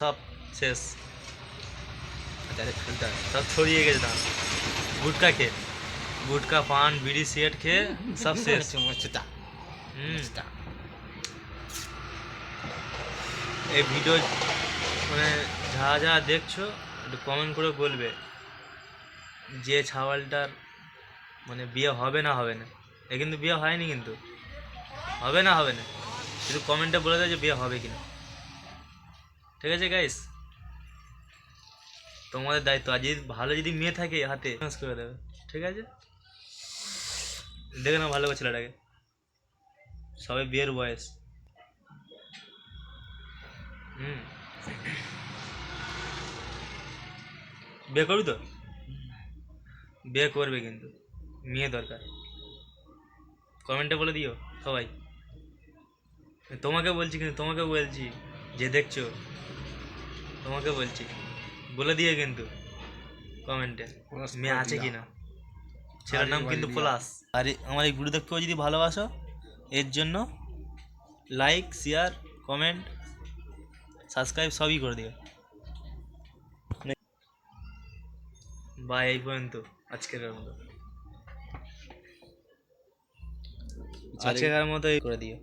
সব শেষ। সব ছড়িয়ে গেছে ধান গুটকা খেয়ে, গুটকা পান বিড়ি সিগারেট খেয়ে সব শেষ। এই ভিডিও মানে যারা যারা দেখছো একটু কমেন্ট করে বলবে যে ছাওয়ালটার মানে বিয়ে হবে না হবে না। এ কিন্তু বিয়ে হয়নি, কিন্তু হবে না হবে না, শুধু কমেন্টে বলে দেয় যে বিয়ে হবে কিনা। ঠিক আছে গাইস, তোমাদের দায়িত্ব। আর যদি ভালো যদি মেয়ে থাকে হাতে করে দেবে। ঠিক আছে, দেখে নাও ভালো করে ছেলেটাকে, সবে বিয়ের বয়স। বিয়ে করবি তো? বিয়ে করবে কিন্তু মেয়ে দরকার, কমেন্টে বলে দিও সবাই। তোমাকে বলছি, কিন্তু তোমাকে বলছি যে দেখছো, তোমাকে বলছি বলে দিয়ে কিন্তু কমেন্টে মেয়ে আছে কি না। ছেলের নাম কিন্তু পলাশ। আর আমার এই গুরুদেবকেও যদি ভালোবাসো, এর জন্য লাইক শেয়ার কমেন্ট সাবস্ক্রাইব সবই করে দিও। বা এই পর্যন্ত আজকের মতো এই করে দিও।